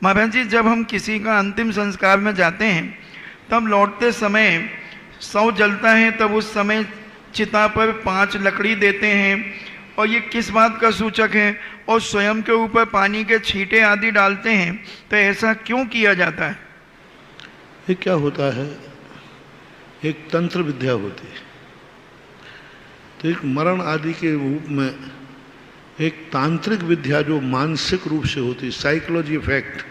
महाराज जी, जब हम किसी का अंतिम संस्कार में जाते हैं तब लौटते समय शव जलता है, तब उस समय चिता पर 5 लकड़ी देते हैं, और ये किस बात का सूचक है? और स्वयं के ऊपर पानी के छींटे आदि डालते हैं, तो ऐसा क्यों किया जाता है? ये क्या होता है, एक तंत्र विद्या होती है। तो एक मरण आदि के रूप में एक तांत्रिक विद्या जो मानसिक रूप से होती है, साइकोलॉजी इफेक्ट,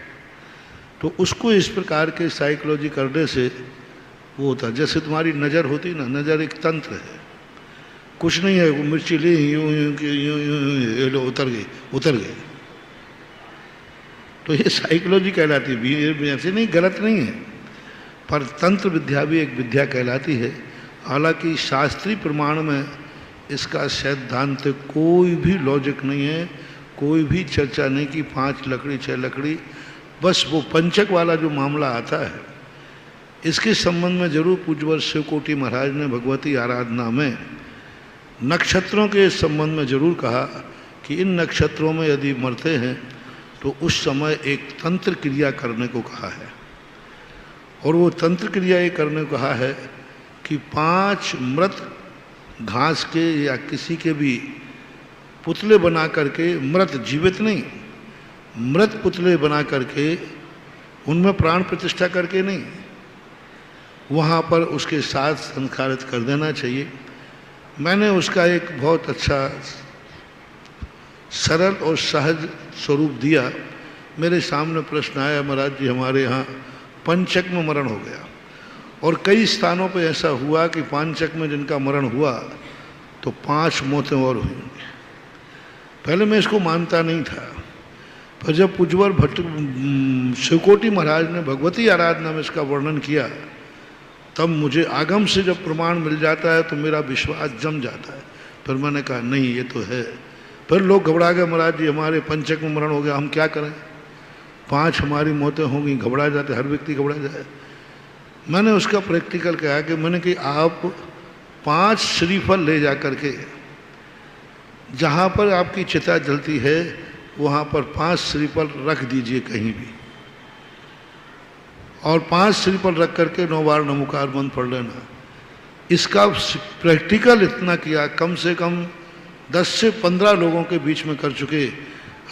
तो उसको इस प्रकार के साइकोलॉजी करने से वो होता है। जैसे तुम्हारी नज़र होती ना, नज़र एक तंत्र है, कुछ नहीं है, वो मिर्ची ली यूँ यूँ लो उतर गई, तो ये साइकोलॉजी कहलाती है। ऐसे नहीं, गलत नहीं है, पर तंत्र विद्या भी एक विद्या कहलाती है। हालांकि शास्त्रीय प्रमाण में इसका सैद्धांतिक कोई भी लॉजिक नहीं है, कोई भी चर्चा नहीं कि 5 लकड़ी 6 लकड़ी, बस वो पंचक वाला जो मामला आता है इसके संबंध में जरूर पूज्यवर शिवकोटि महाराज ने भगवती आराधना में नक्षत्रों के संबंध में जरूर कहा कि इन नक्षत्रों में यदि मरते हैं तो उस समय एक तंत्र क्रिया करने को कहा है। और वो तंत्र क्रिया ये करने को कहा है कि 5 मृत घास के या किसी के भी पुतले बना करके, मृत जीवित नहीं, मृत पुतले बना करके उनमें प्राण प्रतिष्ठा करके नहीं, वहाँ पर उसके साथ संस्कारित कर देना चाहिए। मैंने उसका एक बहुत अच्छा सरल और सहज स्वरूप दिया। मेरे सामने प्रश्न आया, महाराज जी हमारे यहाँ पंचक में मरण हो गया, और कई स्थानों पे ऐसा हुआ कि पांचक में जिनका मरण हुआ तो 5 मौतें और हुई। पहले मैं इसको मानता नहीं था, पर जब पूज्यवर भट्ट शिवकोटि महाराज ने भगवती आराधना में इसका वर्णन किया, तब मुझे आगम से जब प्रमाण मिल जाता है तो मेरा विश्वास जम जाता है। फिर मैंने कहा नहीं, ये तो है। फिर लोग घबरा गए, महाराज जी हमारे पंचक में मरण हो गया, हम क्या करें, 5 हमारी मौतें होंगी, घबरा जाते, हर व्यक्ति घबरा जाए। मैंने उसका प्रैक्टिकल कहा कि मैंने कि आप 5 श्रीफल ले जा करके जहाँ पर आपकी चिता जलती है वहाँ पर 5 श्रीफल रख दीजिए कहीं भी, और 5 श्रीफल रख करके 9 बार नमोकार मंत्र पढ़ लेना। इसका प्रैक्टिकल इतना किया, कम से कम 10 से 15 लोगों के बीच में कर चुके,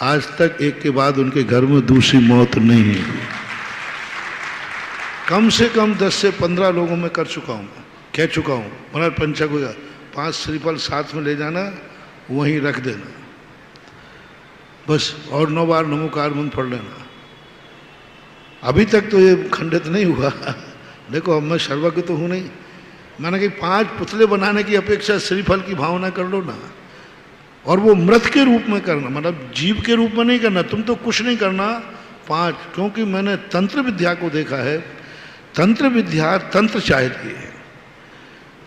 आज तक एक के बाद उनके घर में दूसरी मौत नहीं हुई। कम से कम 10 से 15 लोगों में कर चुका हूँ, कह चुका हूँ। महाराज पंचक होगा, 5 श्रीफल साथ में ले जाना, वहीं रख देना बस, और 9 बार नमोकार मंत्र पढ़ लेना। अभी तक तो ये खंडित नहीं हुआ। देखो अब मैं सर्वज्ञ तो हूँ नहीं, मैंने कि 5 पुतले बनाने की अपेक्षा श्रीफल की भावना कर लो ना, और वो मृत के रूप में करना, मतलब जीव के रूप में नहीं करना। तुम तो कुछ नहीं करना, 5, क्योंकि मैंने तंत्र विद्या को देखा है। तंत्र विद्या तंत्र चाहती है।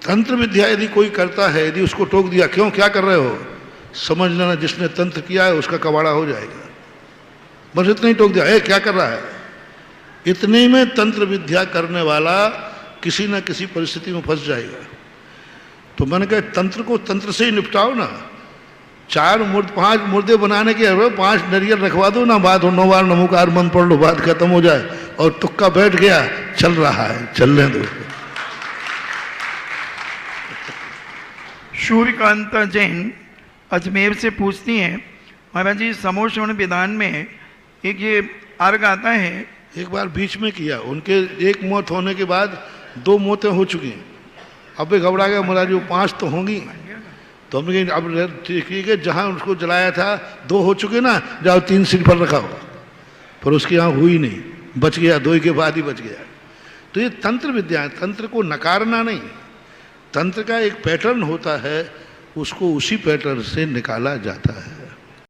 तंत्र विद्या यदि कोई करता है, यदि उसको टोक दिया, क्यों क्या कर रहे हो, समझ लेना जिसने तंत्र किया है उसका कबाड़ा हो जाएगा। बस इतना ही टोक दिया, क्या कर रहा है। इतने में तंत्र विद्या करने वाला किसी न किसी परिस्थिति में फंस जाएगा। तो मैंने कहा तंत्र को तंत्र से ही निपटाओ ना। 5 मुर्दे बनाने के 5 नरियल रखवा दो ना, बात हो 9 बार नमोकार मंत्र पढ़ लो, बात खत्म हो जाए। और तुक्का बैठ गया, चल रहा है, चलने दो। सूर्यकांता जैन अजमेर से पूछती हैं, महाराज जी समोश्रवण विधान में एक ये अर्घ आता है, एक बार बीच में किया, उनके एक मौत होने के बाद 2 मौतें हो चुकी हैं। अब भी घबरा गया, महाराज जी 5 तो होंगी। तो हमने कहा अब ठीक है, जहाँ उसको जलाया था 2 हो चुके ना, जाओ 3 श्रीफल रखा होगा। पर उसकी यहाँ हुई नहीं, बच गया, 2 के बाद ही बच गया। तो ये तंत्र विद्या है, तंत्र को नकारना नहीं। तंत्र का एक पैटर्न होता है, उसको उसी पैटर्न से निकाला जाता है।